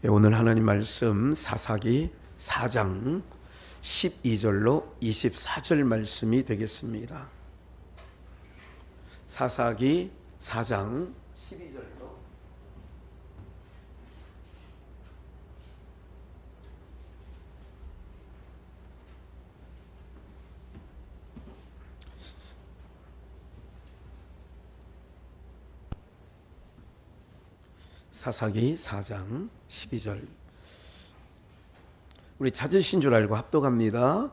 오늘 하나님 말씀 사사기 4장 12절로 24절 말씀이 되겠습니다. 사사기 4장 12절로 사사기 4장 12절. 우리 찾으신 줄 알고 합독합니다.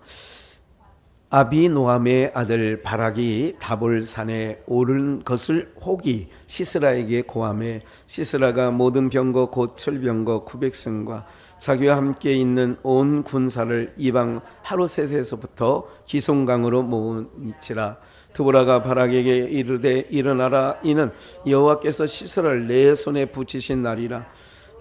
아비노함의 아들 바락이 다볼산에 오른 것을 혹이 시스라에게 고하매 시스라가 모든 병거 곧 철병거 900승과 자기와 함께 있는 온 군사를 이방 하루셋에서부터 기송강으로 모으니치라. 드보라가 바락에게 이르되 일어나라, 이는 여호와께서 시스라를 내 손에 붙이신 날이라.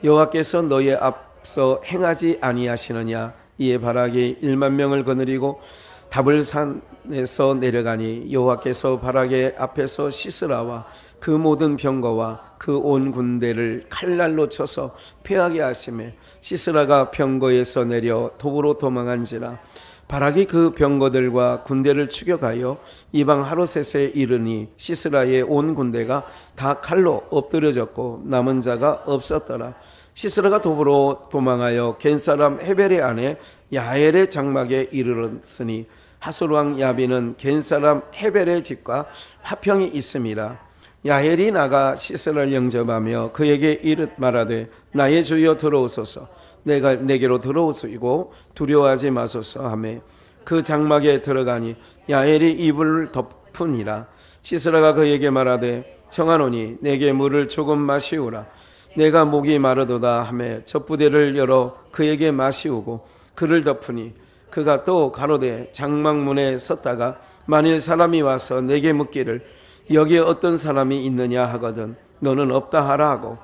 여호와께서 너의 앞서 행하지 아니하시느냐. 이에 바락이 1만 명을 거느리고 다볼산에서 내려가니 여호와께서 바락의 앞에서 시스라와 그 모든 병거와 그 온 군대를 칼날로 쳐서 패하게 하시매 시스라가 병거에서 내려 도보로 도망한지라. 바락이 그 병거들과 군대를 추격하여 이방 하루셋에 이르니 시스라의 온 군대가 다 칼로 엎드려졌고 남은 자가 없었더라. 시스라가 도보로 도망하여 겐사람 헤벨의 아내 야엘의 장막에 이르렀으니 하솔왕 야빈은 겐사람 헤벨의 집과 화평이 있음이라. 야엘이 나가 시스라를 영접하며 그에게 이르 말하되 나의 주여 들어오소서, 내가 내게로 들어오시고 두려워하지 마소서 하매 그 장막에 들어가니 야엘이 이불을 덮으니라. 시스라가 그에게 말하되 청하노니 내게 물을 조금 마시우라. 내가 목이 마르도다 하매 젖부대를 열어 그에게 마시우고 그를 덮으니 그가 또 가로되 장막문에 섰다가 만일 사람이 와서 내게 묻기를 여기에 어떤 사람이 있느냐 하거든 너는 없다 하라 하고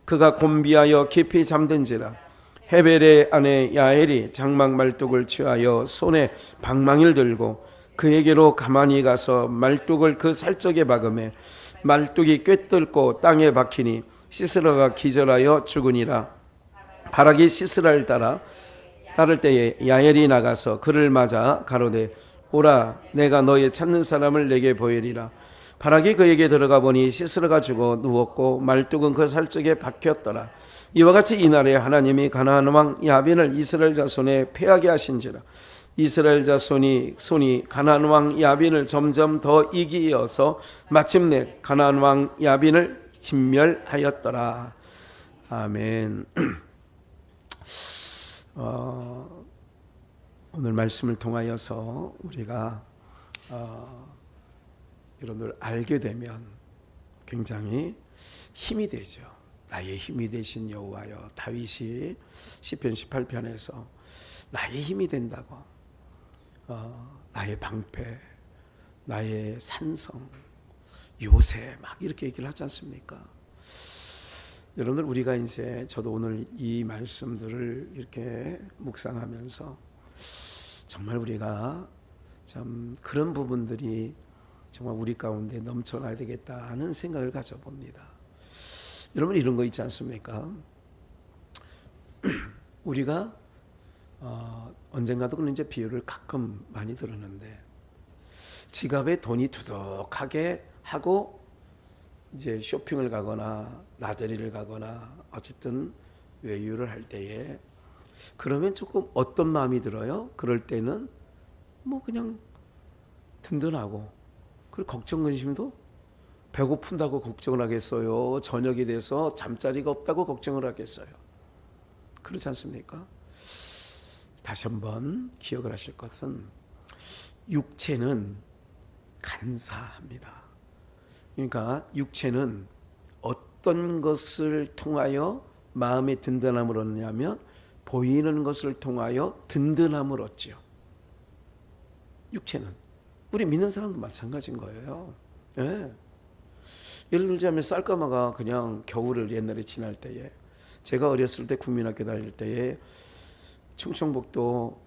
그가 곤비하여 깊이 잠든지라. 헤벨의 아내 야엘이 장막 말뚝을 취하여 손에 방망이를 들고 그에게로 가만히 가서 말뚝을 그 살적에 박으매 말뚝이 꿰뚫고 땅에 박히니 시스라가 기절하여 죽으니라. 바락이 시스라를 따를 때에 야엘이 나가서 그를 맞아 가로되 오라, 내가 너의 찾는 사람을 내게 보이리라. 바락이 그에게 들어가 보니 시스라가 죽어 누웠고 말뚝은 그 살적에 박혔더라. 이와 같이 이날에 하나님이 가나안 왕 야빈을 이스라엘 자손에 패하게 하신지라. 이스라엘 자손이 가나안 왕 야빈을 점점 더 이기어서 마침내 가나안 왕 야빈을 진멸하였더라. 아멘. 오늘 말씀을 통하여서 우리가 여러분들 알게 되면 굉장히 힘이 되죠. 나의 힘이 되신 여호와여. 다윗이 시편 18편에서 나의 힘이 된다고, 나의 방패, 나의 산성, 요새 막 이렇게 얘기를 하지 않습니까? 여러분들 우리가 이제 저도 오늘 이 말씀들을 이렇게 묵상하면서 정말 우리가 참 그런 부분들이 정말 우리 가운데 넘쳐나야 되겠다 하는 생각을 가져봅니다. 여러분 이런 거 있지 않습니까? 우리가 언젠가도 그런 이제 비유를 가끔 많이 들었는데 지갑에 돈이 두둑하게 하고 이제 쇼핑을 가거나 나들이를 가거나 어쨌든 외유를 할 때에 그러면 조금 어떤 마음이 들어요? 그럴 때는 뭐 그냥 든든하고 그리고 걱정 근심도 배고픈다고 걱정을 하겠어요? 저녁이 돼서 잠자리가 없다고 걱정을 하겠어요? 그렇지 않습니까? 다시 한번 기억을 하실 것은 육체는 간사합니다. 그러니까 육체는 어떤 것을 통하여 마음의 든든함을 얻느냐면 보이는 것을 통하여 든든함을 얻지요. 육체는 우리 믿는 사람도 마찬가지인 거예요. 예. 예를 들자면 쌀가마가 그냥 겨울을 옛날에 지날 때에 제가 어렸을 때 국민학교 다닐 때에 충청북도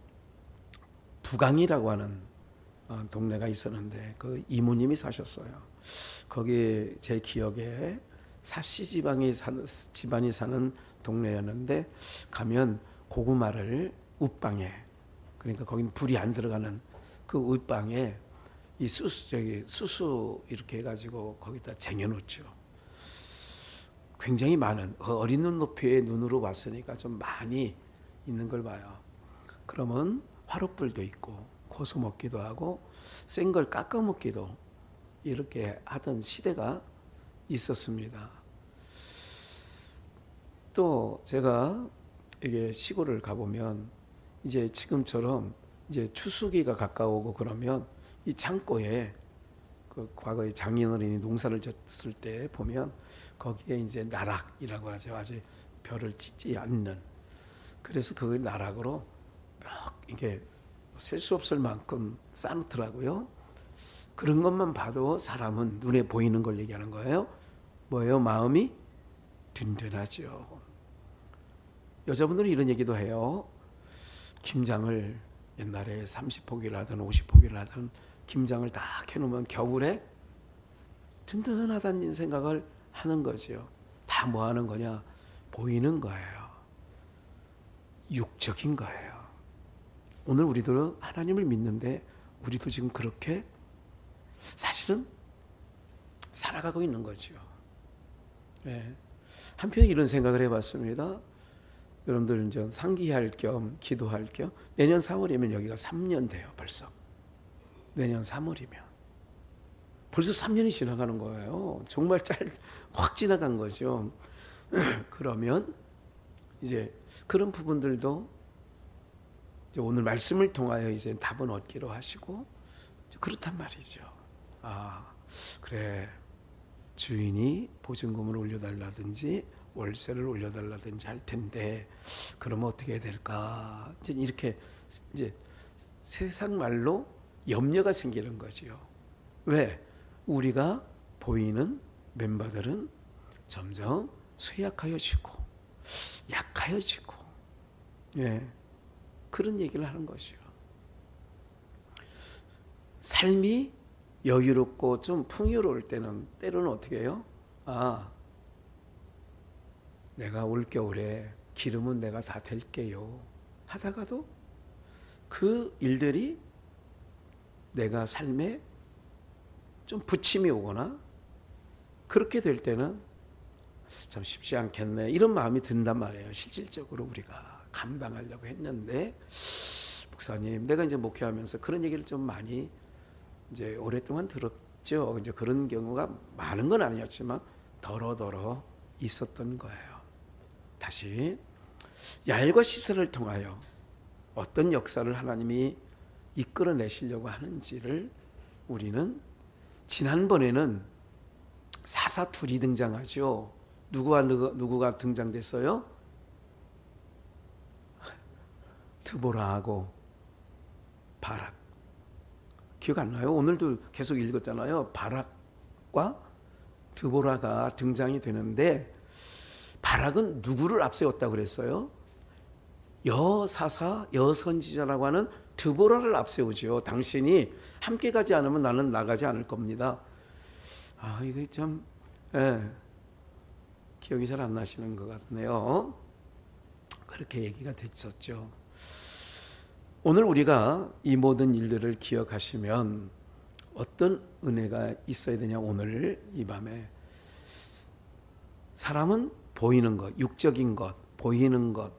부강이라고 하는 동네가 있었는데 그 이모님이 사셨어요. 거기 제 기억에 사씨 집안이 사는 동네였는데 가면 고구마를 웃방에, 그러니까 거긴 불이 안 들어가는 그 웃방에 이 수수 이렇게 해가지고 거기다 쟁여놓죠. 굉장히 많은 어린 눈높이의 눈으로 봤으니까 좀 많이 있는 걸 봐요. 그러면 화롯불도 있고 고소 먹기도 하고 센 걸 깎아 먹기도 이렇게 하던 시대가 있었습니다. 또 제가 이게 시골을 가보면 이제 지금처럼 이제 추수기가 가까우고 그러면 이 창고에 그 과거에 장인어른이 농사를 졌을 때 보면 거기에 이제 나락이라고 하죠. 아직 벼를 찢지 않는. 그래서 그 나락으로 막 이게 셀 수 없을 만큼 쌓놓더라고요. 그런 것만 봐도 사람은 눈에 보이는 걸 얘기하는 거예요. 뭐예요? 마음이 든든하죠. 여자분들은 이런 얘기도 해요. 김장을 옛날에 30포기를 하든 50포기를 하든 김장을 다 캐놓으면 겨울에 든든하다는 생각을 하는 거죠. 다 뭐 하는 거냐? 보이는 거예요. 육적인 거예요. 오늘 우리도 하나님을 믿는데 우리도 지금 그렇게 사실은 살아가고 있는 거죠. 네. 한편 이런 생각을 해봤습니다. 여러분들 이제 상기할 겸 기도할 겸 내년 4월이면 여기가 3년 돼요. 벌써 내년 3월이면 벌써 3년이 지나가는 거예요. 정말 확 지나간 거죠. 그러면 이제 그런 부분들도 이제 오늘 말씀을 통하여 이제 답은 얻기로 하시고 그렇단 말이죠. 아 그래, 주인이 보증금을 올려달라든지 월세를 올려달라든지 할 텐데 그러면 어떻게 해야 될까? 이제 이렇게 이제 세상 말로 염려가 생기는 거지요. 왜? 우리가 보이는 멤버들은 점점 쇠약하여지고 약하여지고, 예, 그런 얘기를 하는 거죠. 삶이 여유롭고 좀 풍요로울 때는 때로는 어떻게 해요? 아, 내가 올겨울에 기름은 내가 다 댈게요 하다가도 그 일들이 내가 삶에 좀 부침이 오거나 그렇게 될 때는 참 쉽지 않겠네 이런 마음이 든단 말이에요. 실질적으로 우리가 감당하려고 했는데, 목사님 내가 이제 목회하면서 그런 얘기를 좀 많이 이제 오랫동안 들었죠. 이제 그런 경우가 많은 건 아니었지만 더러더러 있었던 거예요. 다시 야일과 시설을 통하여 어떤 역사를 하나님이 이끌어내시려고 하는지를 우리는, 지난번에는 사사둘이 등장하죠. 누구가 등장됐어요? 드보라하고 바락. 기억 안 나요? 오늘도 계속 읽었잖아요. 바락과 드보라가 등장이 되는데, 바락은 누구를 앞세웠다고 그랬어요? 여사사, 여선지자라고 하는 드보라를 앞세우죠. 당신이 함께 가지 않으면 나는 나가지 않을 겁니다. 아, 이게 참, 예, 기억이 잘 안 나시는 것 같네요. 그렇게 얘기가 됐었죠. 오늘 우리가 이 모든 일들을 기억하시면 어떤 은혜가 있어야 되냐. 오늘 이 밤에 사람은 보이는 것, 육적인 것, 보이는 것,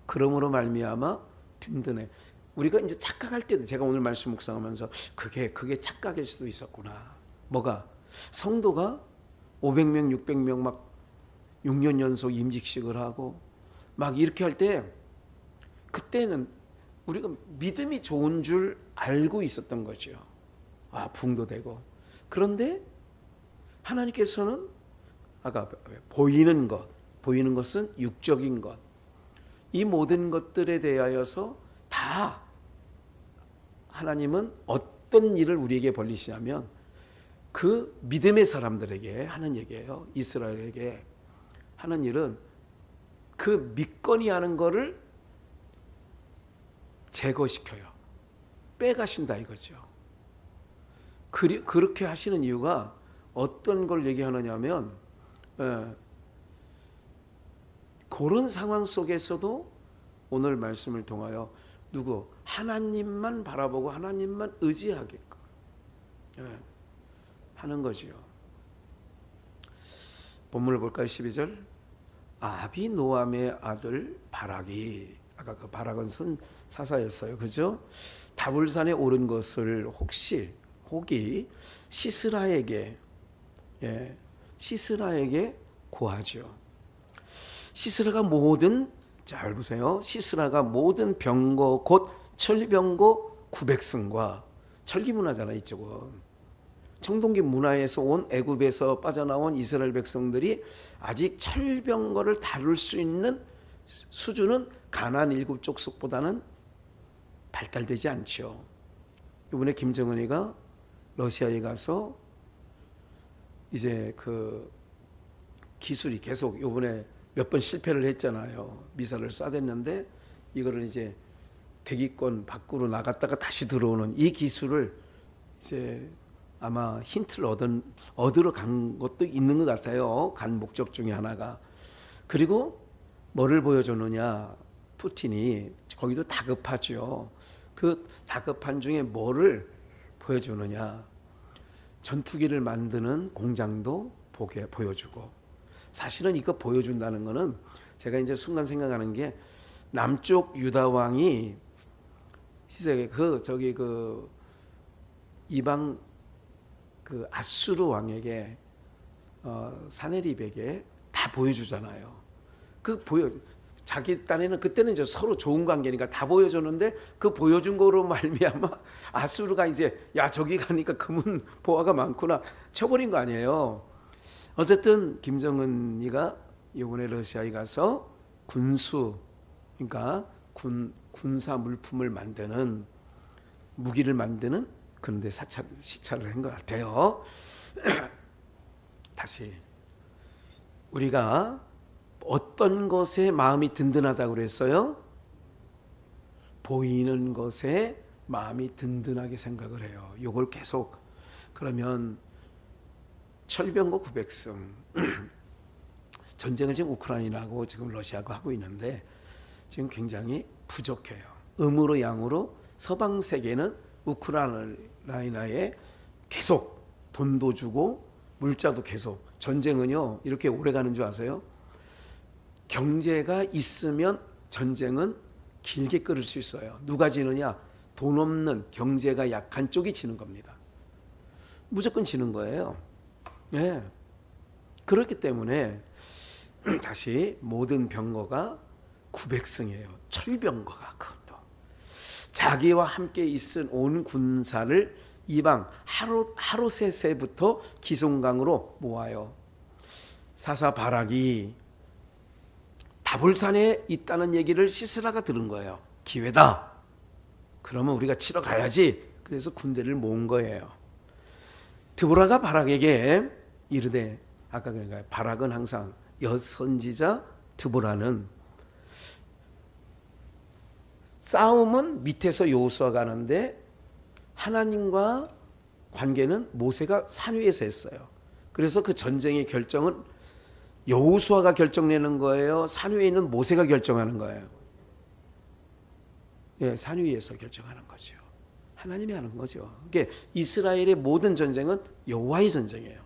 그러므로 말미암아 든든해. 우리가 이제 착각할 때도, 제가 오늘 말씀 묵상하면서 그게 착각일 수도 있었구나. 뭐가? 성도가 500명, 600명 막 6년 연속 임직식을 하고 막 이렇게 할 때, 그때는 우리가 믿음이 좋은 줄 알고 있었던 거죠. 아, 부흥도 되고. 그런데 하나님께서는 아까 보이는 것, 보이는 것은 육적인 것, 이 모든 것들에 대하여서 다 하나님은 어떤 일을 우리에게 벌리시냐면 그 믿음의 사람들에게 하는 얘기예요. 이스라엘에게 하는 일은 그 믿거니 하는 거를 제거시켜요. 빼가신다 이거죠. 그렇게 하시는 이유가 어떤 걸 얘기하느냐면, 그런 상황 속에서도 오늘 말씀을 통하여 누구? 하나님만 바라보고 하나님만 의지하게끔 하는 거지요. 본문을 볼까요? 12절. 아비노암의 아들 바락이, 아까 그 바락은 사사였어요. 그죠? 다볼산에 오른 것을 혹이 시스라에게 고하죠. 시스라가 모든, 잘 보세요. 시스라가 모든 병거 곧 철병거 900승과, 철기 문화잖아 이쪽은. 청동기 문화에서 온 애굽에서 빠져나온 이스라엘 백성들이 아직 철병거를 다룰 수 있는 수준은 가나안 7 족속보다는 발달되지 않죠. 이번에 김정은이가 러시아에 가서 이제 그 기술이 계속 이번에 몇 번 실패를 했잖아요. 미사를 쏴댔는데 이거를 이제 대기권 밖으로 나갔다가 다시 들어오는 이 기술을 이제 아마 힌트를 얻으러 간 것도 있는 것 같아요. 간 목적 중에 하나가. 그리고 뭐를 보여주느냐. 푸틴이 거기도 다급하죠. 그 다급한 중에 뭐를 보여주느냐. 전투기를 만드는 공장도 보여주고. 사실은 이거 보여준다는 거는 제가 이제 순간 생각하는 게 남쪽 유다 왕이 이방 그 아수르 왕에게 사네립에게 다 보여주잖아요. 자기 딴에는 그때는 이제 서로 좋은 관계니까 다 보여줬는데 그 보여준 거로 말미암아 아수르가 이제 야 저기 가니까 금은 보화가 많구나 쳐버린 거 아니에요. 어쨌든 김정은이가 이번에 러시아에 가서 그러니까 군사 물품을 만드는 무기를 만드는 그런데 시찰을 한 것 같아요. 다시 우리가 어떤 것에 마음이 든든하다고 그랬어요? 보이는 것에 마음이 든든하게 생각을 해요. 이걸 계속 그러면 철병거 900승 전쟁을 지금 우크라이나하고 지금 러시아하고 하고 있는데 지금 굉장히 부족해요. 음으로 양으로 서방 세계는 우크라이나에 계속 돈도 주고 물자도 계속. 전쟁은요 이렇게 오래 가는 줄 아세요? 경제가 있으면 전쟁은 길게 끌을 수 있어요. 누가 지느냐? 돈 없는 경제가 약한 쪽이 지는 겁니다. 무조건 지는 거예요. 네. 그렇기 때문에 다시 모든 병거가 900승이에요. 철병거가 그것도. 자기와 함께 있은 온 군사를 이방 하루세세부터 기송강으로 모아요. 사사 바락이 다볼산에 있다는 얘기를 시스라가 들은 거예요. 기회다. 그러면 우리가 치러 가야지. 그래서 군대를 모은 거예요. 드보라가 바락에게 이르되, 아까 그러니까 바락은 항상 여선지자 드보라는 싸움은 밑에서 여호수아가 하는데 하나님과 관계는 모세가 산 위에서 했어요. 그래서 그 전쟁의 결정은 여호수아가 결정내는 거예요? 산 위에 있는 모세가 결정하는 거예요? 예, 산 위에서 결정하는 거죠. 하나님이 하는 거죠. 그러니까 이스라엘의 모든 전쟁은 여호와의 전쟁이에요.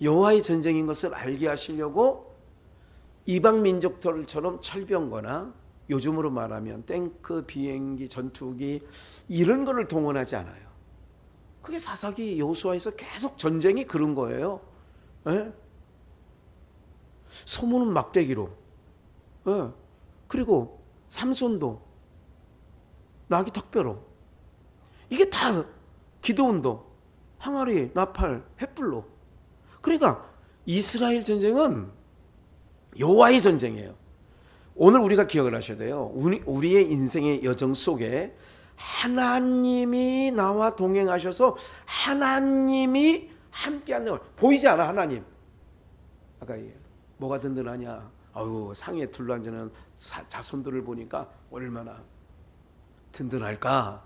여호와의 전쟁인 것을 알게 하시려고 이방 민족들처럼 철병거나 요즘으로 말하면 탱크, 비행기, 전투기 이런 거를 동원하지 않아요. 그게 사사기 여호수아에서 계속 전쟁이 그런 거예요. 예? 소문은 막대기로. 예. 그리고 삼손도 나귀 턱뼈로. 이게 다 기드온도 항아리, 나팔, 횃불로. 그러니까 이스라엘 전쟁은 여호와의 전쟁이에요. 오늘 우리가 기억을 하셔야 돼요. 우리의 인생의 여정 속에 하나님이 나와 동행하셔서 하나님이 함께하는 걸 보이지 않아. 하나님 아까 뭐가 든든하냐. 아유 상에 둘러앉는 자손들을 보니까 얼마나 든든할까.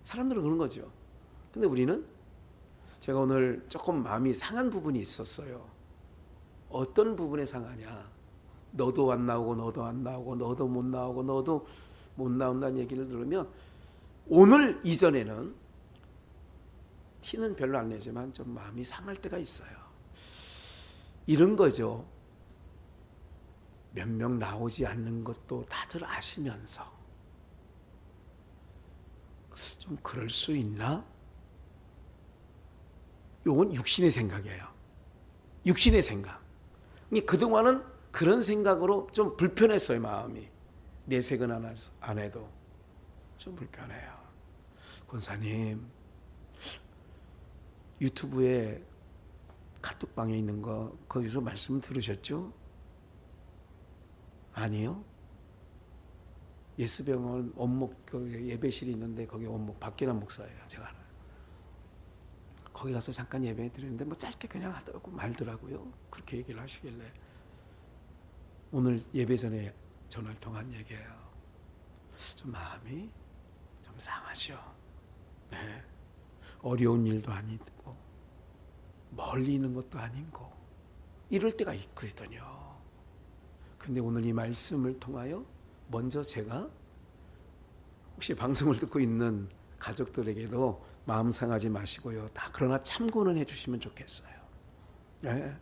사람들은 그런 거죠. 근데 우리는 제가 오늘 조금 마음이 상한 부분이 있었어요. 어떤 부분에 상하냐. 너도 안 나오고 너도 안 나오고 너도 못 나오고 너도 못 나온다는 얘기를 들으면 오늘 이전에는 티는 별로 안 내지만 좀 마음이 상할 때가 있어요. 이런 거죠. 몇 명 나오지 않는 것도 다들 아시면서 좀 그럴 수 있나? 이건 육신의 생각이에요. 육신의 생각. 그동안은 그런 생각으로 좀 불편했어요. 마음이. 내색은 안 해도 좀 불편해요. 권사님, 유튜브에 카톡방에 있는 거 거기서 말씀 들으셨죠? 아니요. 예수병원 원목 예배실이 있는데 거기 원목 박기남 목사예요. 제가 알아요. 거기 가서 잠깐 예배 드리는데 뭐 짧게 그냥 하다고 말더라고요. 그렇게 얘기를 하시길래 오늘 예배 전에 전화를 통한 얘기예요. 좀 마음이 좀 상하죠. 네. 어려운 일도 아니고 멀리 있는 것도 아니고 이럴 때가 있거든요. 근데 오늘 이 말씀을 통하여 먼저 제가 혹시 방송을 듣고 있는 가족들에게도 마음 상하지 마시고요. 다 그러나 참고는 해주시면 좋겠어요. 네.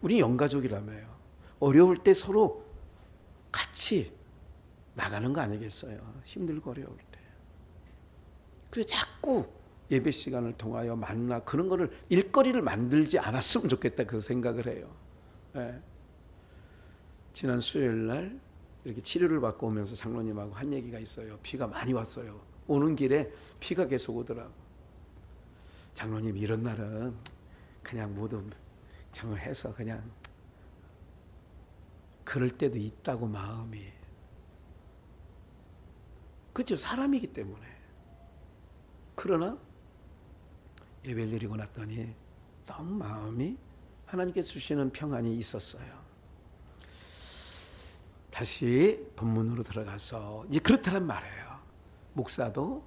우리 영가족이라며요. 어려울 때 서로 같이 나가는 거 아니겠어요? 힘들고 어려울 때. 그래 자꾸 예배 시간을 통하여 만나 그런 거를 일거리를 만들지 않았으면 좋겠다 그 생각을 해요. 네. 지난 수요일 날 이렇게 치료를 받고 오면서 장로님하고 한 얘기가 있어요. 비가 많이 왔어요. 오는 길에 비가 계속 오더라고. 장로님 이런 날은 그냥 모두 정해서 그냥 그럴 때도 있다고 마음이. 그렇죠. 사람이기 때문에. 그러나 예배를 드리고 났더니 너무 마음이 하나님께서 주시는 평안이 있었어요. 다시 본문으로 들어가서 이제 그렇다란 말이에요. 목사도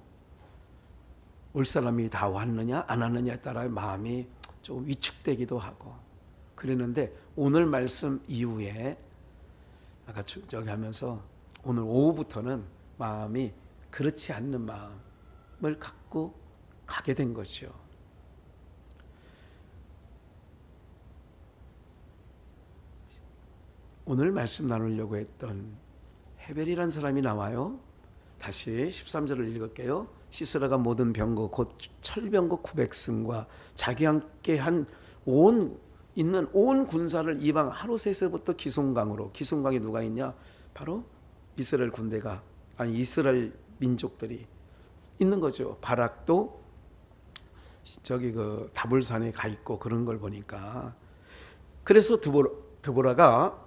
올 사람이 다 왔느냐 안 왔느냐에 따라 마음이 좀 위축되기도 하고 그랬는데 오늘 말씀 이후에 아까 저기 하면서 오늘 오후부터는 마음이 그렇지 않는 마음을 갖고 가게 된 거죠. 오늘 말씀 나누려고 했던 헤벨이라는 사람이 나와요. 다시 13절을 읽을게요. 시스라가 모든 병거 곧 철병거 900승과 자기와 함께 있는 온 군사를 이방 하루셋에부터 기송강으로. 기송강에 누가 있냐? 바로 이스라엘 군대가 이스라엘 민족들이 있는 거죠. 바락도 저기 그 다볼산에 가 있고 그런 걸 보니까. 그래서 드보라가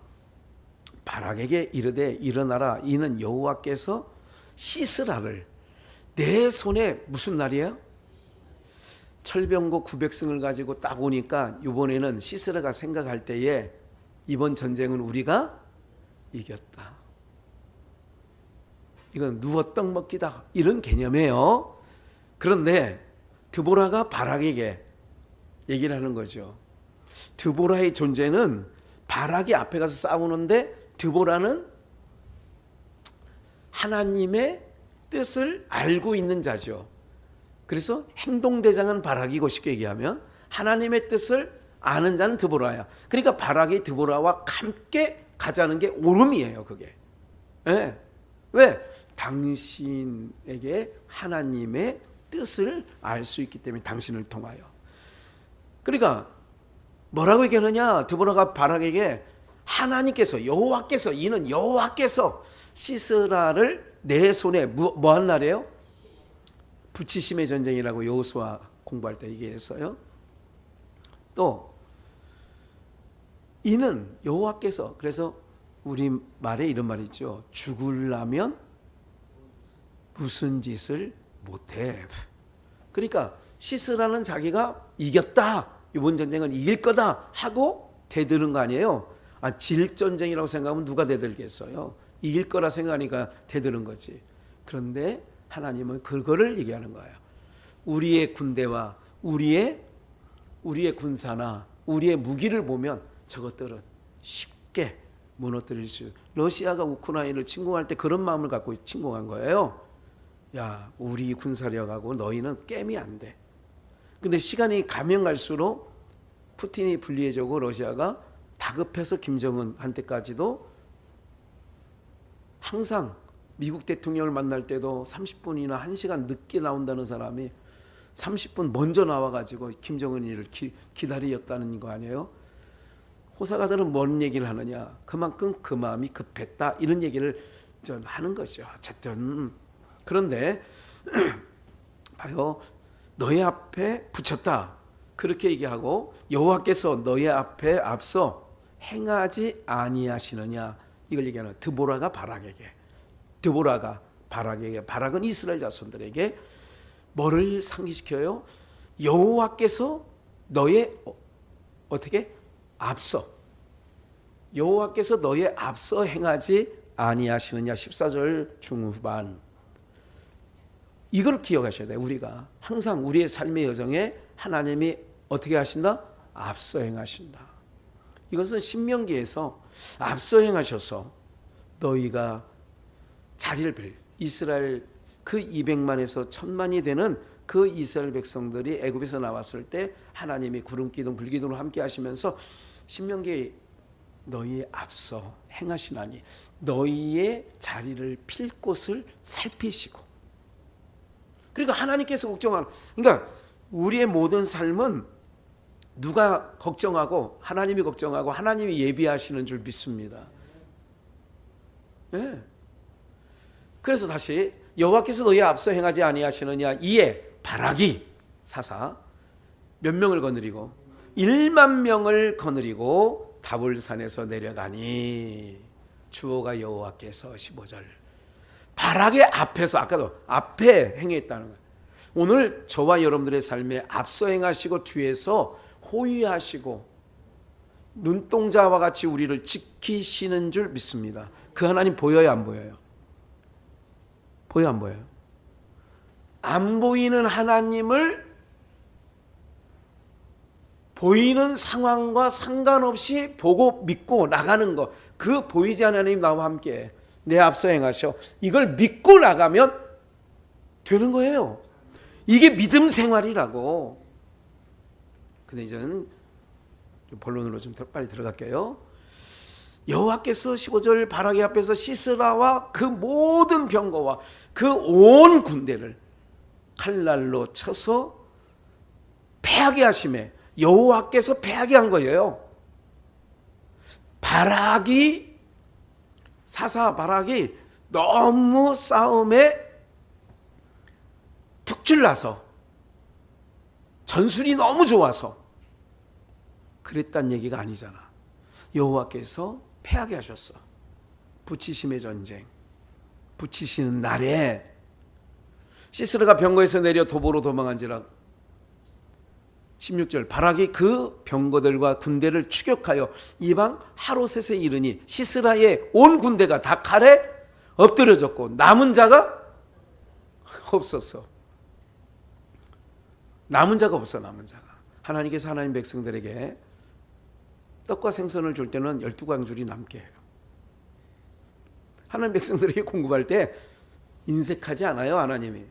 바락에게 이르되 일어나라 이는 여호와께서 시스라를 내 손에 무슨 날이에요? 철병거 900승을 가지고 딱 오니까 이번에는 시스라가 생각할 때에 이번 전쟁은 우리가 이겼다. 이건 누워 떡 먹기다 이런 개념이에요. 그런데 드보라가 바락에게 얘기를 하는 거죠. 드보라의 존재는 바락이 앞에 가서 싸우는데 드보라는 하나님의 뜻을 알고 있는 자죠. 그래서 행동대장은 바락이고 쉽게 얘기하면 하나님의 뜻을 아는 자는 드보라야. 그러니까 바락이 드보라와 함께 가자는 게 옳음이에요. 그게. 네. 왜? 당신에게 하나님의 뜻을 알 수 있기 때문에 당신을 통하여. 그러니까 뭐라고 얘기하느냐? 드보라가 바락에게 하나님께서 여호와께서 이는 여호와께서 시스라를 내 손에 뭐한 날이에요? 부치심의 전쟁이라고 여호수아 공부할 때 얘기했어요. 또 이는 여호와께서 그래서 우리 말에 이런 말이 있죠. 죽으려면 무슨 짓을 못해. 그러니까 시스라는 자기가 이겼다. 이번 전쟁은 이길 거다 하고 대드는 거 아니에요. 질 전쟁이라고 생각하면 누가 대들겠어요. 이길 거라 생각하니까 대드는 거지. 그런데 하나님은 그거를 얘기하는 거예요. 우리의 군대와 우리의 군사나 우리의 무기를 보면 저것들은 쉽게 무너뜨릴 수. 러시아가 우크라이나를 침공할 때 그런 마음을 갖고 침공한 거예요. 야, 우리 군사력하고 너희는 게임이 안 돼. 근데 시간이 가면 갈수록 푸틴이 불리해지고 러시아가 다급해서 김정은한테까지도 항상 미국 대통령을 만날 때도 30분이나 1시간 늦게 나온다는 사람이 30분 먼저 나와가지고 김정은이를 기다렸다는 거 아니에요? 호사가들은 뭔 얘기를 하느냐? 그만큼 그 마음이 급했다 이런 얘기를 하는 거죠. 어쨌든 그런데 봐요, 너희 앞에 붙였다 그렇게 얘기하고 여호와께서 너희 앞에 앞서 행하지 아니하시느냐 이걸 얘기하는 드보라가 바락에게, 드보라가 바락에게, 바락은 이스라엘 자손들에게 뭐를 상기시켜요? 여호와께서 너의 어떻게? 앞서, 여호와께서 너의 앞서 행하지 아니하시느냐. 14절 중후반 이걸 기억하셔야 돼요. 우리가 항상 우리의 삶의 여정에 하나님이 어떻게 하신다? 앞서 행하신다. 이것은 신명기에서 앞서 행하셔서 너희가 자리를 이스라엘 그 200만에서 1000만이 되는 그 이스라엘 백성들이 애굽에서 나왔을 때 하나님이 구름 기둥 불 기둥으로 함께 하시면서 신명기에 너희의 앞서 행하시나니 너희의 자리를 필 곳을 살피시고. 그러니까 하나님께서 걱정하는, 그러니까 우리의 모든 삶은 누가 걱정하고 하나님이 걱정하고 하나님이 예비하시는 줄 믿습니다. 네. 그래서 다시 여호와께서 너희 앞서 행하지 아니하시느냐. 이에 바락이 사사 몇 명을 거느리고 1만 명을 거느리고 다볼산에서 내려가니 주어가 여호와께서 15절 바락의 앞에서, 아까도 앞에 행했다는 거예요. 오늘 저와 여러분들의 삶에 앞서 행하시고 뒤에서 호위하시고 눈동자와 같이 우리를 지키시는 줄 믿습니다. 그 하나님 보여요, 안 보여요? 보여, 안 보여요? 안 보이는 하나님을 보이는 상황과 상관없이 보고 믿고 나가는 것, 그 보이지 않는 하나님 나와 함께 내 앞서 행하셔, 이걸 믿고 나가면 되는 거예요. 이게 믿음 생활이라고. 근데 이제는 본론으로 좀 빨리 들어갈게요. 여호와께서 15절 바락의 앞에서 시스라와 그 모든 병거와 그 온 군대를 칼날로 쳐서 패하게 하심에, 여호와께서 패하게 한 거예요. 바락이, 사사 바락이 너무 싸움에 특출나서 전술이 너무 좋아서 그랬단 얘기가 아니잖아. 여호와께서 패하게 하셨어. 부치심의 전쟁, 부치시는 날에 시스라가 병거에서 내려 도보로 도망한지라. 16절 바락이 그 병거들과 군대를 추격하여 이방 하로셋에 이르니 시스라의 온 군대가 다 칼에 엎드려졌고 남은 자가 없었어. 남은 자가 없어. 남은 자가. 하나님께서 하나님 백성들에게 떡과 생선을 줄 때는 12광줄이 남게 해요. 하나님 백성들에게 공급할 때 인색하지 않아요, 하나님이.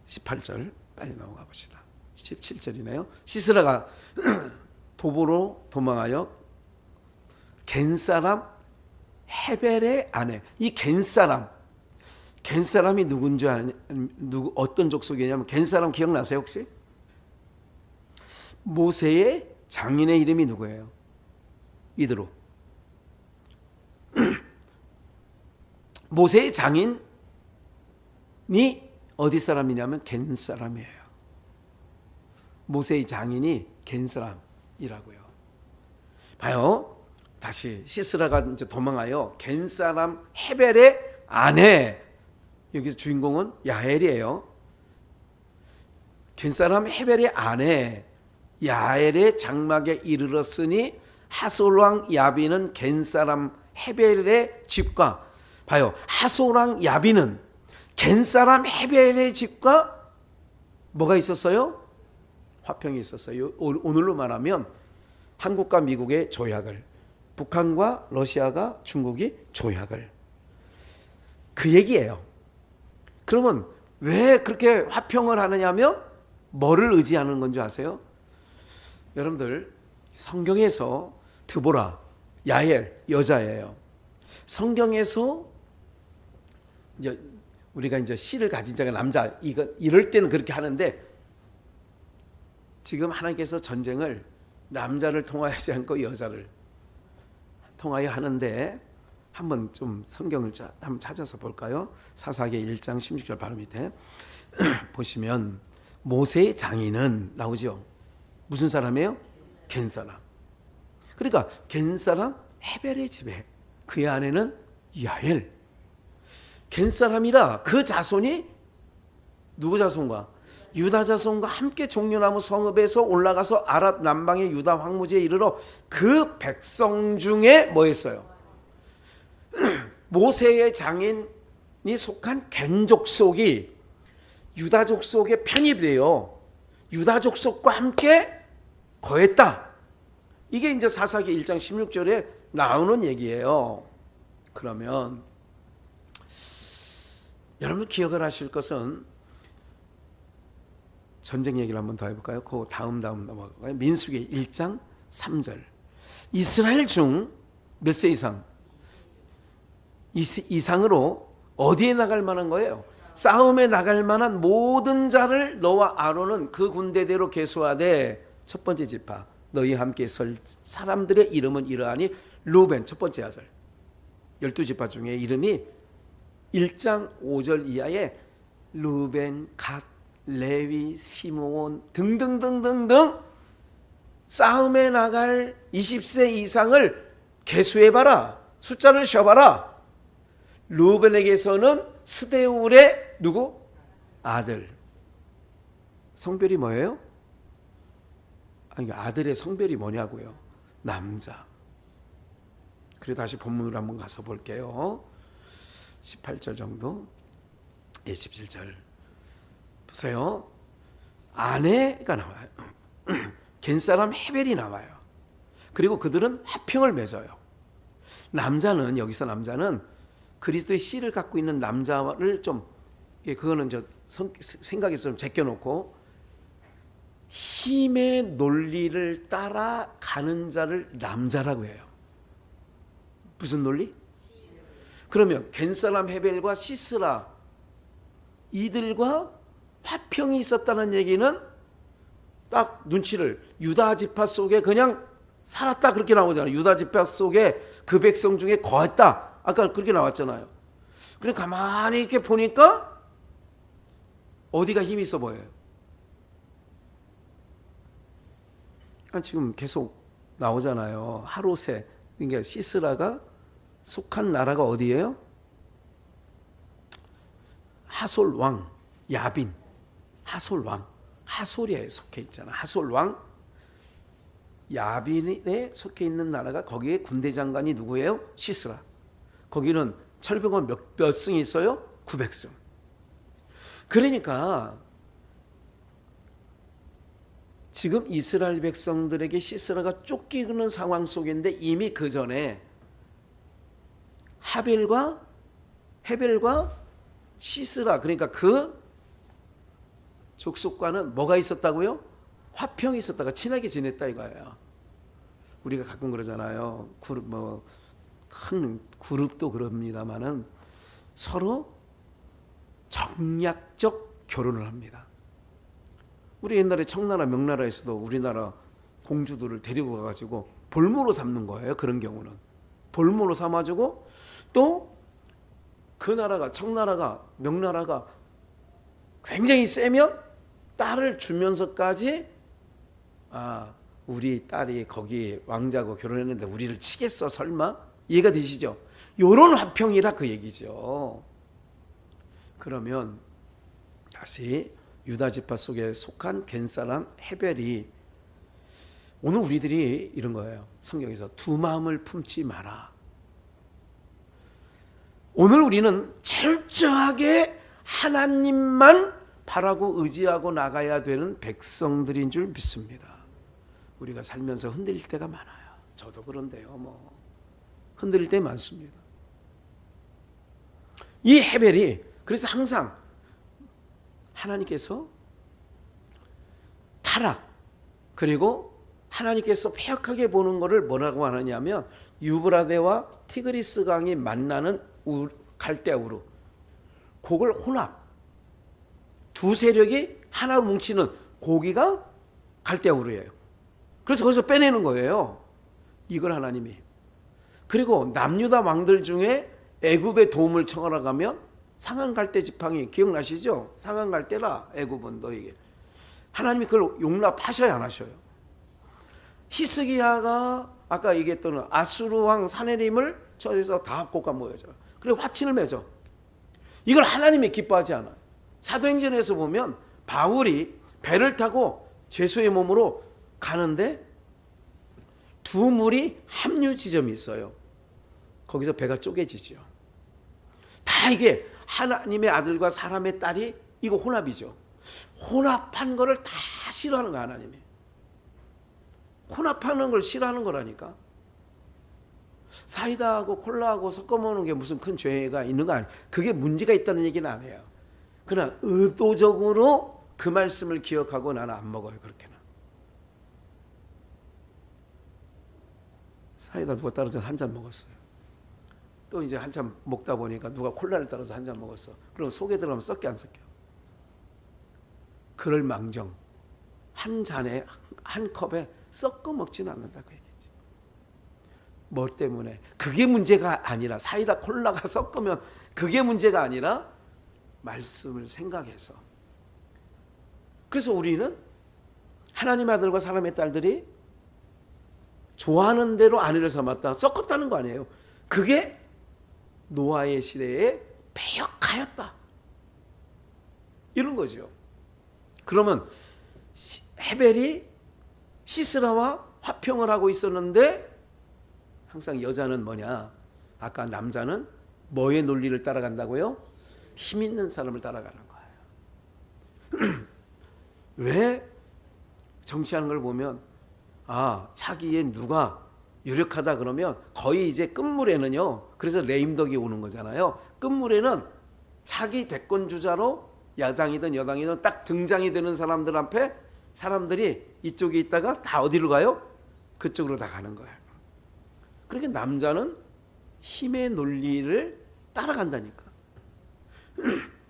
18절 빨리 넘어가 봅시다. 17절이네요. 시스라가 도보로 도망하여 겐사람 헤벨의 아내. 이 겐사람이 누군지 어떤 족속이냐면, 겐사람 기억나세요 혹시? 모세의 장인의 이름이 누구예요? 이드로. 모세의 장인이 어디 사람이냐면 겐 사람이에요. 모세의 장인이 겐 사람이라고요. 봐요. 다시 시스라가 이제 도망하여 겐 사람 헤벨의 아내. 여기서 주인공은 야엘이에요. 겐 사람 헤벨의 아내 야엘의 장막에 이르렀으니 하솔 왕 야비는 겐 사람 헤벨의 집과, 봐요, 하솔 왕 야비는 겐 사람 헤벨의 집과 뭐가 있었어요? 화평이 있었어요. 오늘로 말하면 한국과 미국의 조약을, 북한과 러시아가 중국이 조약을. 그 얘기예요. 그러면 왜 그렇게 화평을 하느냐면 뭐를 의지하는 건지 아세요? 여러분들 성경에서 드보라, 야엘 여자예요. 성경에서 이제 우리가 이제 씨를 가진 자가 남자, 이럴 때는 그렇게 하는데 지금 하나님께서 전쟁을 남자를 통하지 않고 여자를 통하여 하는데 한번 좀 성경을 한번 찾아서 볼까요? 사사기 1장 16절 바로 밑에 보시면 모세의 장인은 나오죠. 무슨 사람이에요? 겐 사람. 그러니까 겐 사람 헤벨의 집에 그의 아내는 야엘. 겐 사람이라 그 자손이 누구 자손과? 유다 자손과 함께 종려나무 성읍에서 올라가서 아랏 남방의 유다 황무지에 이르러 그 백성 중에 뭐 했어요? 모세의 장인이 속한 겐 족속이 유다 족속에 편입되어 유다 족속과 함께 거했다. 이게 이제 사사기 1장 16절에 나오는 얘기예요. 그러면 여러분 기억을 하실 것은 전쟁 얘기를 한번 더 해볼까요? 그 다음 넘어갈까요? 민수기 1장 3절. 이스라엘 중 몇 세 이상? 이상으로 어디에 나갈 만한 거예요? 싸움에 나갈 만한 모든 자를 너와 아론은 그 군대대로 계수하되 첫 번째 지파 너희 함께 설 사람들의 이름은 이러하니 루벤 첫 번째 아들 12지파 중에 이름이 1장 5절 이하에 루벤, 갓, 레위, 시므온 등등등등등 싸움에 나갈 20세 이상을 계수해봐라. 숫자를 쉬어봐라. 루벤에게서는 스데울의 누구? 아들. 성별이 뭐예요? 아니, 아들의 성별이 뭐냐고요? 남자. 그리고 다시 본문으로 한번 가서 볼게요. 18절 정도. 17절. 보세요. 아내가 나와요. 겐사람 헤벨이 나와요. 그리고 그들은 화평을 맺어요. 남자는 여기서 남자는 그리스도의 씨를 갖고 있는 남자를 좀 그거는 저 생각에서 좀 제껴놓고 힘의 논리를 따라가는 자를 남자라고 해요. 무슨 논리? 그러면 겐사람 헤벨과 시스라 이들과 화평이 있었다는 얘기는 딱 눈치를 유다 지파 속에 그냥 살았다 그렇게 나오잖아요. 유다 지파 속에 그 백성 중에 거했다. 아까 그렇게 나왔잖아요. 그래 가만히 이렇게 보니까 어디가 힘이 있어 보여요? 지금 계속 나오잖아요. 하롯에 그러니까 시스라가 속한 나라가 어디예요? 하솔 왕 야빈 하솔 왕 하솔에 속해 있잖아. 하솔 왕 야빈에 속해 있는 나라가 거기에 군대 장관이 누구예요? 시스라. 거기는 철병은 몇 승이 있어요? 900승. 그러니까 지금 이스라엘 백성들에게 시스라가 쫓기는 상황 속인데 이미 그 전에 헤벨과 시스라 그러니까 그 족속과는 뭐가 있었다고요? 화평이 있었다가 친하게 지냈다 이거예요. 우리가 가끔 그러잖아요. 큰 그룹도 그럽니다만은 서로 정략적 결혼을 합니다. 우리 옛날에 청나라 명나라에서도 우리나라 공주들을 데리고 가가지고 볼모로 삼는 거예요. 그런 경우는 볼모로 삼아주고 또 그 나라가 청나라가 명나라가 굉장히 세면 딸을 주면서까지 우리 딸이 거기 왕자고 결혼했는데 우리를 치겠어 설마? 이해가 되시죠? 요런 화평이라 그 얘기죠. 그러면 다시 유다 지파 속에 속한 겐사람 헤벨이 오늘 우리들이 이런 거예요. 성경에서 두 마음을 품지 마라. 오늘 우리는 철저하게 하나님만 바라고 의지하고 나가야 되는 백성들인 줄 믿습니다. 우리가 살면서 흔들릴 때가 많아요. 저도 그런데요. 흔들릴 때 많습니다. 이 헤벨이 그래서 항상 하나님께서 타락 그리고 하나님께서 폐역하게 보는 것을 뭐라고 하느냐면 유브라데와 티그리스 강이 만나는 갈대아 우르 그걸 혼합 두 세력이 하나로 뭉치는 고기가 갈대아 우르예요. 그래서 거기서 빼내는 거예요. 이걸 하나님이. 그리고 남유다 왕들 중에 애굽의 도움을 청하러 가면 상한 갈대 지팡이 기억나시죠? 상한 갈대라 애굽은 너에게. 하나님이 그걸 용납하셔야 안 하셔요. 히스기야가 아까 얘기했던 아수르 왕 사네림을 저에서 다 합곡과 모여져. 그리고 화친을 맺어. 이걸 하나님이 기뻐하지 않아요. 사도행전에서 보면 바울이 배를 타고 죄수의 몸으로 가는데 두 물이 합류 지점이 있어요. 거기서 배가 쪼개지죠. 다 이게 하나님의 아들과 사람의 딸이 이거 혼합이죠. 혼합한 거를 다 싫어하는 거야 하나님이. 혼합하는 걸 싫어하는 거라니까. 사이다하고 콜라하고 섞어 먹는 게 무슨 큰 죄가 있는 거 아니에요. 그게 문제가 있다는 얘기는 아니에요. 그러나 의도적으로 그 말씀을 기억하고 나는 안 먹어요. 그렇게는. 사이다 누가 따라서 한 잔 먹었어요. 또 이제 한참 먹다 보니까 누가 콜라를 따라서 한 잔 먹었어. 그럼 속에 들어가면 썩게 안 썩겨. 그럴 망정 한 잔에 한 컵에 섞어 먹지는 않는다 그 얘기지. 뭐 때문에? 그게 문제가 아니라 사이다 콜라가 섞으면 그게 문제가 아니라 말씀을 생각해서. 그래서 우리는 하나님 아들과 사람의 딸들이 좋아하는 대로 아내를 삼았다. 섞었다는 거 아니에요. 그게 노아의 시대에 패역하였다. 이런 거죠. 그러면 헤벨이 시스라와 화평을 하고 있었는데 항상 여자는 뭐냐? 아까 남자는 뭐의 논리를 따라간다고요? 힘 있는 사람을 따라가는 거예요. 왜 정치하는 걸 보면 차기에 누가 유력하다 그러면 거의 이제 끝물에는요. 그래서 레임덕이 오는 거잖아요. 끝물에는 차기 대권 주자로 야당이든 여당이든 딱 등장이 되는 사람들 앞에 사람들이 이쪽에 있다가 다 어디로 가요? 그쪽으로 다 가는 거예요. 그러니까 남자는 힘의 논리를 따라간다니까.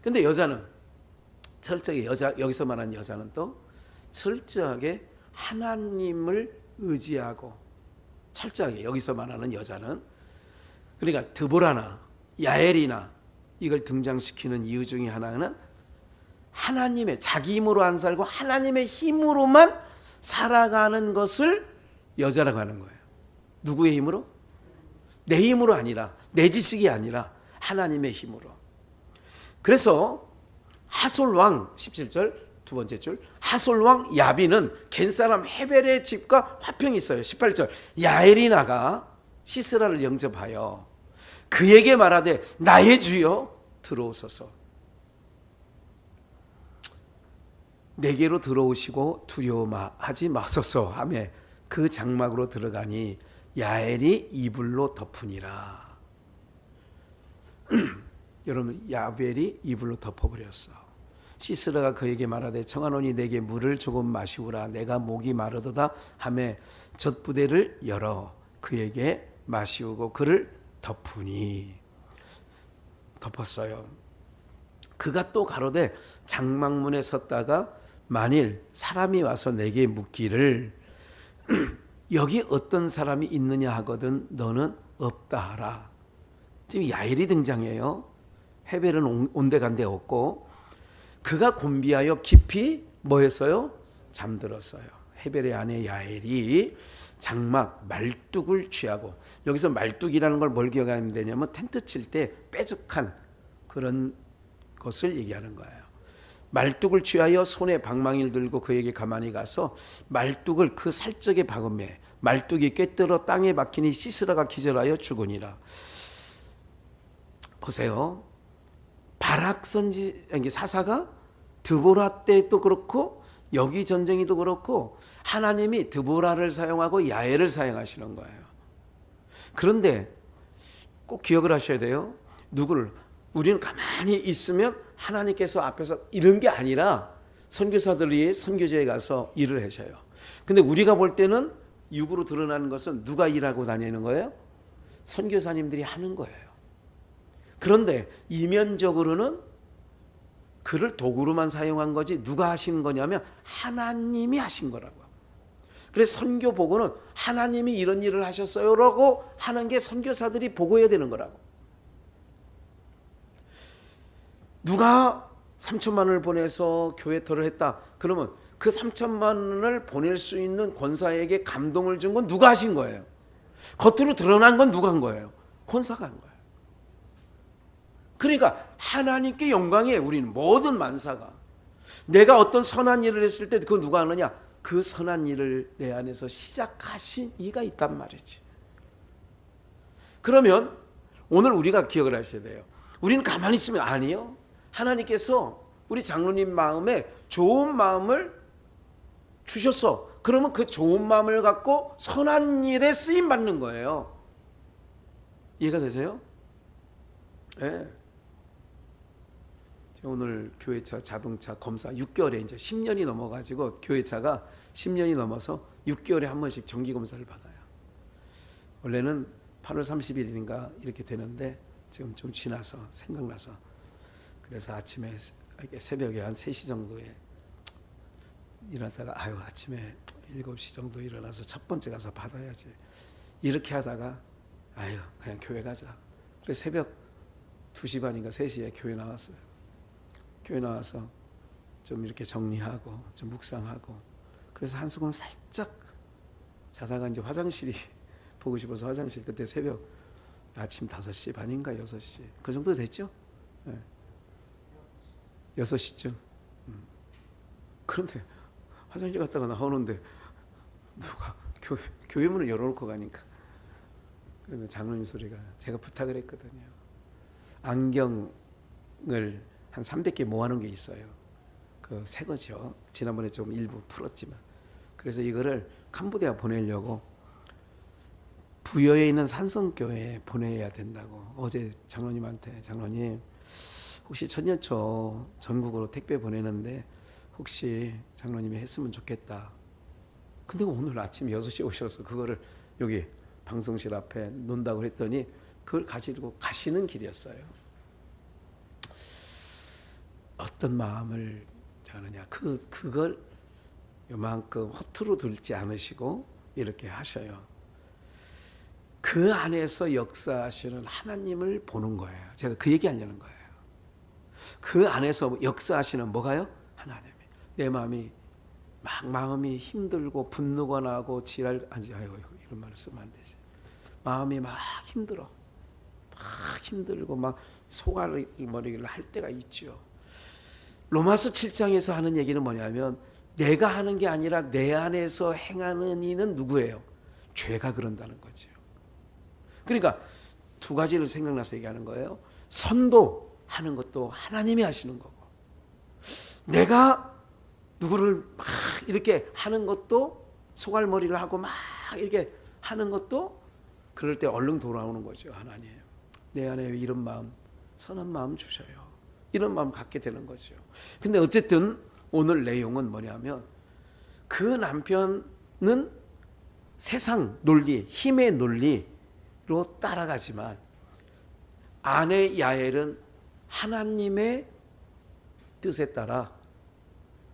근데 여자는 철저하게 여기서 말하는 여자는 또 철저하게 하나님을 의지하고 철저하게 여기서 말하는 여자는 그러니까 드보라나 야엘이나 이걸 등장시키는 이유 중에 하나는 하나님의 자기 힘으로 안 살고 하나님의 힘으로만 살아가는 것을 여자라고 하는 거예요. 누구의 힘으로? 내 힘으로 아니라 내 지식이 아니라 하나님의 힘으로. 그래서 하솔왕 17절 두 번째 줄 하솔왕 야비는 겐사람 헤벨의 집과 화평이 있어요. 18절 야엘이 나가 시스라를 영접하여 그에게 말하되 나의 주여 들어오소서. 내게로 들어오시고 두려워하지 마소서 하며 그 장막으로 들어가니 야엘이 이불로 덮으니라. 여러분 야벨이 이불로 덮어버렸어. 시스라가 그에게 말하되 청하노니 내게 물을 조금 마시우라. 내가 목이 마르도다 하며 젖부대를 열어 그에게 마시우고 그를 덮으니 덮었어요. 그가 또 가로되 장막문에 섰다가 만일 사람이 와서 내게 묻기를 여기 어떤 사람이 있느냐 하거든 너는 없다 하라. 지금 야엘이 등장해요. 헤벨은 온데간데 없고 그가 곤비하여 깊이 뭐 했어요? 잠들었어요. 헤벨의 아내 야엘이 장막 말뚝을 취하고 여기서 말뚝이라는 걸 뭘 기억하면 되냐면 텐트 칠 때 뾰족한 그런 것을 얘기하는 거예요. 말뚝을 취하여 손에 방망이를 들고 그에게 가만히 가서 말뚝을 그 살적에 박으며 말뚝이 꿰뚫어 땅에 박히니 시스라가 기절하여 죽으니라. 보세요. 바락 선지 사사가 드보라 때도 그렇고 여기 전쟁이도 그렇고 하나님이 드보라를 사용하고 야엘을 사용하시는 거예요. 그런데 꼭 기억을 하셔야 돼요. 누구를 우리는 가만히 있으면 하나님께서 앞에서 이런 게 아니라 선교사들이 선교지에 가서 일을 하셔요. 근데 우리가 볼 때는 육으로 드러나는 것은 누가 일하고 다니는 거예요? 선교사님들이 하는 거예요. 그런데 이면적으로는 그를 도구로만 사용한 거지 누가 하시는 거냐면 하나님이 하신 거라고. 그래서 선교 보고는 하나님이 이런 일을 하셨어요 라고 하는 게 선교사들이 보고해야 되는 거라고. 누가 3천만 원을 보내서 교회 터를 했다. 그러면 그 3천만 원을 보낼 수 있는 권사에게 감동을 준 건 누가 하신 거예요? 겉으로 드러난 건 누가 한 거예요? 권사가 한 거예요. 그러니까 하나님께 영광이에요. 우리는 모든 만사가. 내가 어떤 선한 일을 했을 때 그거 누가 하느냐? 그 선한 일을 내 안에서 시작하신 이가 있단 말이지. 그러면 오늘 우리가 기억을 하셔야 돼요. 우리는 가만히 있으면 아니요. 하나님께서 우리 장로님 마음에 좋은 마음을 주셨어. 그러면 그 좋은 마음을 갖고 선한 일에 쓰임 받는 거예요. 이해가 되세요? 네. 오늘 교회차 자동차 검사 6개월에 이제 10년이 넘어가지고 교회차가 10년이 넘어서 6개월에 한 번씩 정기 검사를 받아요. 원래는 8월 30일인가 이렇게 되는데 지금 좀 지나서 생각나서 그래서 아침에 새벽에 한 3시 정도에 일어나다가 아침에 7시 정도 일어나서 첫 번째 가서 받아야지. 이렇게 하다가 그냥 교회 가자. 그래서 새벽 2시 반인가 3시에 교회 나왔어요. 교회 나와서 좀 이렇게 정리하고 좀 묵상하고 그래서 한숨을 살짝 자다가 이제 화장실이 보고 싶어서 화장실 그때 새벽 아침 5시 반인가 6시 그 정도 됐죠? 네. 6시쯤. 그런데 화장실 갔다가 나오는데 누가 교회 문을 열어놓고 가니까 그러면 장로님 소리가 제가 부탁을 했거든요. 안경을 한 300개 모아놓은 게 있어요. 그 새 거죠. 지난번에 좀 일부 풀었지만 그래서 이거를 캄보디아 보내려고 부여에 있는 산성교회에 보내야 된다고 어제 장로님한테 장로님 혹시 천년초 전국으로 택배 보내는데 혹시 장로님이 했으면 좋겠다. 근데 오늘 아침 6시에 오셔서 그거를 여기 방송실 앞에 놓는다고 했더니 그걸 가지고 가시는 길이었어요. 어떤 마음을 하느냐 그걸 요만큼 허투루 들지 않으시고 이렇게 하셔요. 그 안에서 역사하시는 하나님을 보는 거예요. 제가 그 얘기하려는 거예요. 그 안에서 역사하시는 뭐가요? 하나님이. 내 마음이 힘들고 분노가 나고 이런 말을 쓰면 안 되지. 마음이 막 힘들어. 막 힘들고 막 소갈머리를 할 때가 있죠. 로마서 7장에서 하는 얘기는 뭐냐면 내가 하는 게 아니라 내 안에서 행하는 이는 누구예요? 죄가 그런다는 거죠. 그러니까 두 가지를 생각나서 얘기하는 거예요. 선도하는 것도 하나님이 하시는 거고 내가 누구를 막 이렇게 하는 것도 소갈머리를 하고 막 이렇게 하는 것도 그럴 때 얼른 돌아오는 거죠. 하나님 내 안에 이런 마음 선한 마음 주셔요. 이런 마음 갖게 되는 거죠. 근데 어쨌든 오늘 내용은 뭐냐면 그 남편은 세상 논리, 힘의 논리로 따라가지만 아내 야엘은 하나님의 뜻에 따라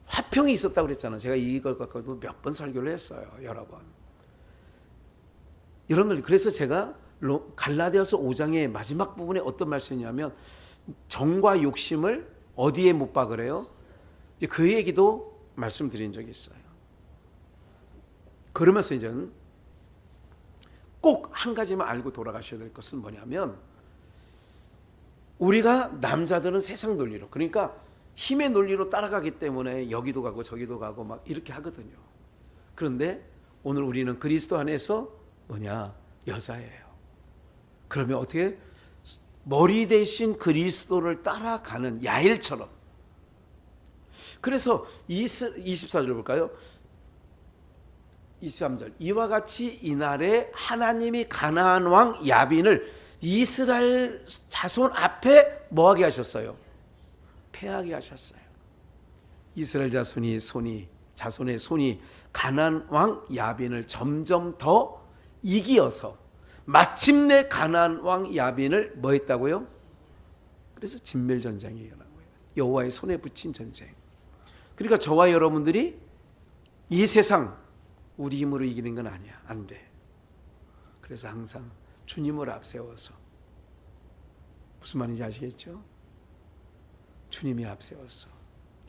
화평이 있었다고 그랬잖아요. 제가 이걸 갖고도 몇 번 설교를 했어요. 여러 번. 여러분들 그래서 제가 갈라디아서 5장의 마지막 부분에 어떤 말씀이냐면 정과 욕심을 어디에 못 박으래요? 그 얘기도 말씀드린 적이 있어요. 그러면서 이제는 꼭 한 가지만 알고 돌아가셔야 될 것은 뭐냐면 우리가 남자들은 세상 논리로 그러니까 힘의 논리로 따라가기 때문에 여기도 가고 저기도 가고 막 이렇게 하거든요. 그런데 오늘 우리는 그리스도 안에서 뭐냐? 여자예요. 그러면 어떻게? 머리 대신 그리스도를 따라가는 야엘처럼 그래서 24절 볼까요? 23절. 이와 같이 이날에 하나님이 가나안 왕 야빈을 이스라엘 자손 앞에 뭐하게 하셨어요? 패하게 하셨어요. 이스라엘 자손의 손이 가나안 왕 야빈을 점점 더 이기어서 마침내 가나안 왕 야빈을 뭐 했다고요? 그래서 진멸전쟁이 일어난 거예요. 여호와의 손에 붙인 전쟁. 그러니까 저와 여러분들이 이 세상 우리 힘으로 이기는 건 아니야. 안 돼. 그래서 항상 주님을 앞세워서, 무슨 말인지 아시겠죠? 주님이 앞세워서,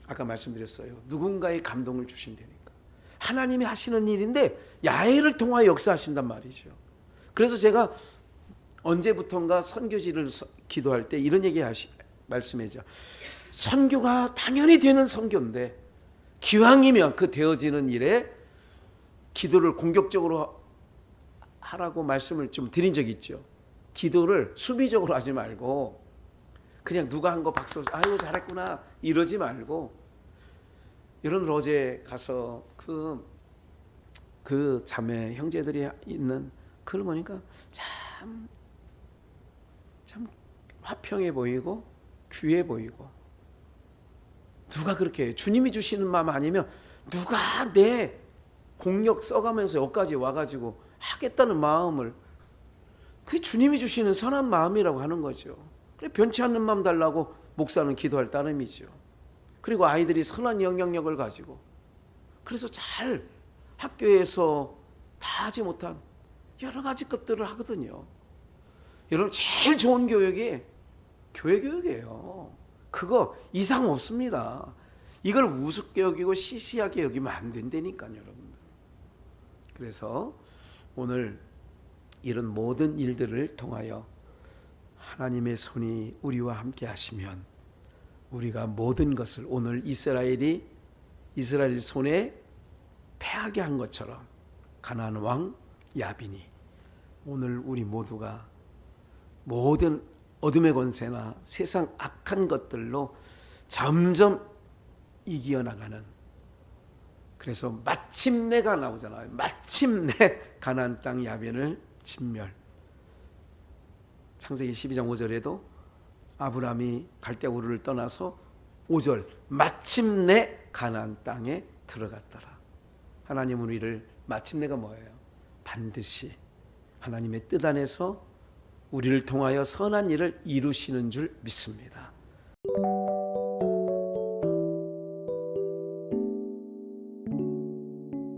아까 말씀드렸어요. 누군가의 감동을 주신다니까. 하나님이 하시는 일인데 야훼를 통하여 역사하신단 말이죠. 그래서 제가 언제부턴가 선교지를 기도할 때 이런 얘기 말씀해줘. 선교가 당연히 되는 선교인데 기왕이면 그 되어지는 일에 기도를 공격적으로 하라고 말씀을 좀 드린 적이 있죠. 기도를 수비적으로 하지 말고 그냥 누가 한 거 박수 아유 잘했구나 이러지 말고, 여러분 어제 가서 그 자매 형제들이 있는 그걸 보니까 참 화평해 보이고 귀해 보이고, 누가 그렇게 해요? 주님이 주시는 마음 아니면 누가 내 공력 써가면서 여기까지 와가지고 하겠다는 마음을, 그게 주님이 주시는 선한 마음이라고 하는 거죠. 그래 변치 않는 마음 달라고 목사는 기도할 따름이죠. 그리고 아이들이 선한 영향력을 가지고, 그래서 잘 학교에서 다 하지 못한 여러 가지 것들을 하거든요. 여러분 제일 좋은 교육이 교회 교육이에요. 그거 이상 없습니다. 이걸 우습게 여기고 시시하게 여기면 안 된다니까요, 여러분들. 그래서 오늘 이런 모든 일들을 통하여 하나님의 손이 우리와 함께 하시면 우리가 모든 것을, 오늘 이스라엘 손에 패하게 한 것처럼 가나안 왕 야빈이 오늘 우리 모두가 모든 어둠의 권세나 세상 악한 것들로 점점 이겨나가는, 그래서 마침내가 나오잖아요. 마침내 가나안 땅 야빈을 진멸. 창세기 12장 5절에도 아브라함이 갈대우르를 떠나서 5절 마침내 가나안 땅에 들어갔더라. 하나님은 우리를 마침내가 뭐예요? 반드시 하나님의 뜻 안에서 우리를 통하여 선한 일을 이루시는 줄 믿습니다.